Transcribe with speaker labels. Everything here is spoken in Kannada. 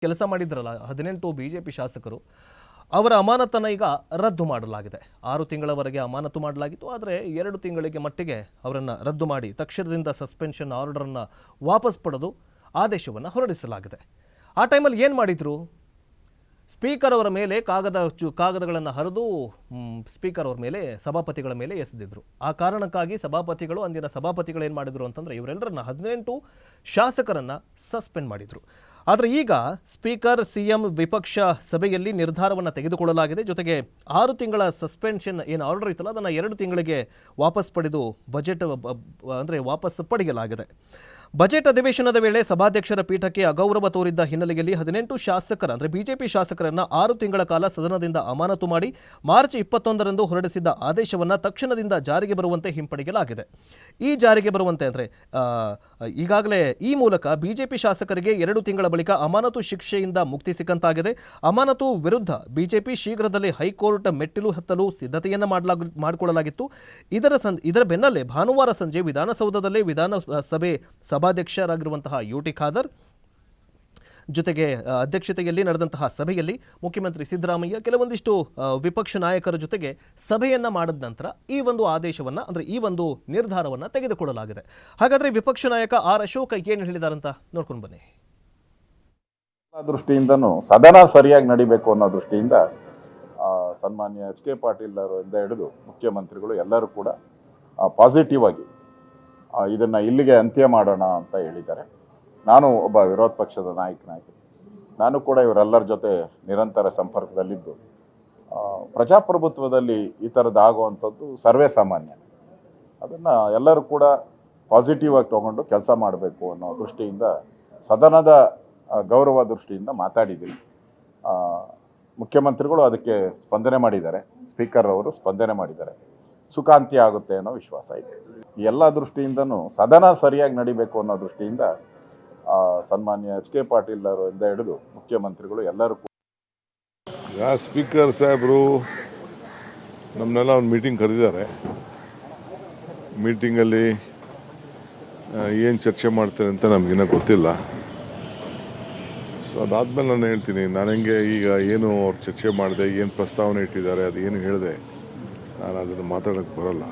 Speaker 1: ಕೆಲಸ ಮಾಡಿದ್ರಲ್ಲ 18 ಬಿಜೆಪಿ ಶಾಸಕರು ಅವರ ಅಮಾನತನ್ನು ಈಗ ರದ್ದು ಮಾಡಲಾಗಿದೆ. 6 ತಿಂಗಳವರೆಗೆ ಅಮಾನತು ಮಾಡಲಾಗಿತ್ತು. ಆದರೆ 2 ತಿಂಗಳಿಗೆ ಮಟ್ಟಿಗೆ ಅವರನ್ನು ರದ್ದು ಮಾಡಿ ತಕ್ಷಣದಿಂದ ಸಸ್ಪೆನ್ಷನ್ ಆರ್ಡರನ್ನು ವಾಪಸ್ ಪಡೆದು ಆದೇಶವನ್ನು ಹೊರಡಿಸಲಾಗಿದೆ. ಆ ಟೈಮಲ್ಲಿ ಏನು ಮಾಡಿದ್ರು? ಸ್ಪೀಕರ್ ಅವರ ಮೇಲೆ ಕಾಗದಗಳನ್ನು ಹರಿದು ಸ್ಪೀಕರ್ ಅವರ ಮೇಲೆ ಸಭಾಪತಿಗಳ ಮೇಲೆ ಎಸೆದಿದ್ರು. ಆ ಕಾರಣಕ್ಕಾಗಿ ಅಂದಿನ ಸಭಾಪತಿಗಳು ಏನು ಮಾಡಿದ್ರು ಅಂತಂದರೆ ಇವರೆಲ್ಲರನ್ನ 18 ಶಾಸಕರನ್ನು ಸಸ್ಪೆಂಡ್ ಮಾಡಿದರು. ಆದರೆ ಈಗ ಸ್ಪೀಕರ್ ಸಿಎಂ ವಿಪಕ್ಷ ಸಭೆಯಲ್ಲಿ ನಿರ್ಧಾರವನ್ನು ತೆಗೆದುಕೊಳ್ಳಲಾಗಿದೆ. ಜೊತೆಗೆ 6 ತಿಂಗಳ ಸಸ್ಪೆನ್ಷನ್ ಏನು ಆರ್ಡರ್ ಇತ್ತಲ್ಲ ಅದನ್ನು 2 ತಿಂಗಳಿಗೆ ವಾಪಸ್ ಪಡೆದು ವಾಪಸ್ ಪಡೆಯಲಾಗಿದೆ. ಬಜೆಟ್ ಅಧಿವೇಶನದ ವೇಳೆ ಸಭಾಧ್ಯಕ್ಷರ ಪೀಠಕ್ಕೆ ಅಗೌರವ ತೋರಿದ್ದ ಹಿನ್ನೆಲೆಯಲ್ಲಿ 18 ಶಾಸಕರ ಬಿಜೆಪಿ ಶಾಸಕರನ್ನು 6 ತಿಂಗಳ ಕಾಲ ಸದನದಿಂದ ಅಮಾನತು ಮಾಡಿ ಮಾರ್ಚ್ 21ರಂದು ಹೊರಡಿಸಿದ್ದ ಆದೇಶವನ್ನು ತಕ್ಷಣದಿಂದ ಜಾರಿಗೆ ಬರುವಂತೆ ಹಿಂಪಡೆಯಲಾಗಿದೆ. ಈ ಜಾರಿಗೆ ಬರುವಂತೆ ಈಗಾಗಲೇ ಈ ಮೂಲಕ ಬಿಜೆಪಿ ಶಾಸಕರಿಗೆ 2 ತಿಂಗಳ ಬಳಿಕ ಅಮಾನತು ಶಿಕ್ಷೆಯಿಂದ ಮುಕ್ತಿ ಸಿಕ್ಕಂತಾಗಿದೆ. ಅಮಾನತು ವಿರುದ್ಧ ಬಿಜೆಪಿ ಶೀಘ್ರದಲ್ಲೇ ಹೈಕೋರ್ಟ್ ಮೆಟ್ಟಿಲು ಹತ್ತಲು ಸಿದ್ಧತೆಯನ್ನು ಮಾಡಿಕೊಳ್ಳಲಾಗಿತ್ತು. ಇದರ ಬೆನ್ನಲ್ಲೇ ಭಾನುವಾರ ಸಂಜೆ ವಿಧಾನಸೌಧದಲ್ಲೇ ವಿಧಾನಸಭೆ ಸಭಾಧ್ಯಕ್ಷರಾಗಿರುವಂತಹ ಯುಟಿ ಖಾದರ್ ಜೊತೆಗೆ ಅಧ್ಯಕ್ಷತೆಯಲ್ಲಿ ನಡೆದಂತಹ ಸಭೆಯಲ್ಲಿ ಮುಖ್ಯಮಂತ್ರಿ ಸಿದ್ದರಾಮಯ್ಯ ಕೆಲವೊಂದಿಷ್ಟು ವಿಪಕ್ಷ ನಾಯಕರ ಜೊತೆಗೆ ಸಭೆಯನ್ನ ಮಾಡಿದ ನಂತರ ಈ ಒಂದು ಆದೇಶವನ್ನು ಈ ಒಂದು ನಿರ್ಧಾರವನ್ನು ತೆಗೆದುಕೊಳ್ಳಲಾಗಿದೆ. ಹಾಗಾದ್ರೆ ವಿಪಕ್ಷ ನಾಯಕ ಆರ್ ಅಶೋಕ್ ಏನು ಹೇಳಿದಾರಂತ ನೋಡ್ಕೊಂಡು ಬನ್ನಿ.
Speaker 2: ದೃಷ್ಟಿಯಿಂದನೂ ಸದನ ಸರಿಯಾಗಿ ನಡಿಬೇಕು ಅನ್ನೋ ದೃಷ್ಟಿಯಿಂದ ಸನ್ಮಾನ್ಯ ಎಚ್ ಕೆ ಪಾಟೀಲ್ ಅವರಿಂದ ಹಿಡಿದು ಮುಖ್ಯಮಂತ್ರಿಗಳು ಎಲ್ಲರೂ ಕೂಡ ಪಾಸಿಟಿವ್ ಆಗಿ ಇದನ್ನ ಇಲ್ಲಿಗೆ ಅಂತ್ಯ ಮಾಡೋಣ ಅಂತ ಹೇಳಿದ್ದಾರೆ. ನಾನು ಒಬ್ಬ ವಿರೋಧ ಪಕ್ಷದ ನಾಯಕನಾಗಿ ನಾನು ಕೂಡ ಇವರೆಲ್ಲರ ಜೊತೆ ನಿರಂತರ ಸಂಪರ್ಕದಲ್ಲಿದ್ದು ಪ್ರಜಾಪ್ರಭುತ್ವದಲ್ಲಿ ಈ ಥರದ್ದು ಆಗುವಂಥದ್ದು ಸರ್ವೇ ಸಾಮಾನ್ಯ. ಅದನ್ನು ಎಲ್ಲರೂ ಕೂಡ ಪಾಸಿಟಿವ್ ಆಗಿ ತಗೊಂಡು ಕೆಲಸ ಮಾಡಬೇಕು ಅನ್ನೋ ದೃಷ್ಟಿಯಿಂದ ಸದನದ ಗೌರವ ದೃಷ್ಟಿಯಿಂದ ಮಾತಾಡಿದ್ದೀನಿ. ಮುಖ್ಯಮಂತ್ರಿಗಳು ಅದಕ್ಕೆ ಸ್ಪಂದನೆ ಮಾಡಿದ್ದಾರೆ, ಸ್ಪೀಕರ್ ಅವರು ಸ್ಪಂದನೆ ಮಾಡಿದ್ದಾರೆ. ಸುಖಾಂತ್ಯ ಆಗುತ್ತೆ ಅನ್ನೋ ವಿಶ್ವಾಸ ಇದೆ. ಎಲ್ಲ ದೃಷ್ಟಿಯಿಂದನೂ ಸದನ ಸರಿಯಾಗಿ ನಡಿಬೇಕು ಅನ್ನೋ ದೃಷ್ಟಿಯಿಂದ ಸನ್ಮಾನ್ಯ ಎಚ್ ಕೆ ಪಾಟೀಲ್ ಅವರಿಂದ ಹಿಡಿದು ಮುಖ್ಯಮಂತ್ರಿಗಳು ಎಲ್ಲರೂ
Speaker 3: ಸ್ಪೀಕರ್ ಸಾಹೇಬರು ನಮ್ಮನ್ನೆಲ್ಲ ಒಂದು ಮೀಟಿಂಗ್ ಕರೆದಿದ್ದಾರೆ. ಮೀಟಿಂಗಲ್ಲಿ ಏನು ಚರ್ಚೆ ಮಾಡ್ತಾರೆ ಅಂತ ನಮಗಿನ್ನ ಗೊತ್ತಿಲ್ಲ. ಸೊ ಅದಾದಮೇಲೆ ನಾನು ಹೇಳ್ತೀನಿ. ನಾನು ಹೆಂಗೆ ಈಗ ಏನು ಅವ್ರು ಚರ್ಚೆ ಮಾಡಿದೆ, ಏನು ಪ್ರಸ್ತಾವನೆ ಇಟ್ಟಿದ್ದಾರೆ, ಅದು ಏನು ಹೇಳಿದೆ, ನಾನು ಅದನ್ನು ಮಾತಾಡೋಕ್ಕೆ ಬರೋಲ್ಲ.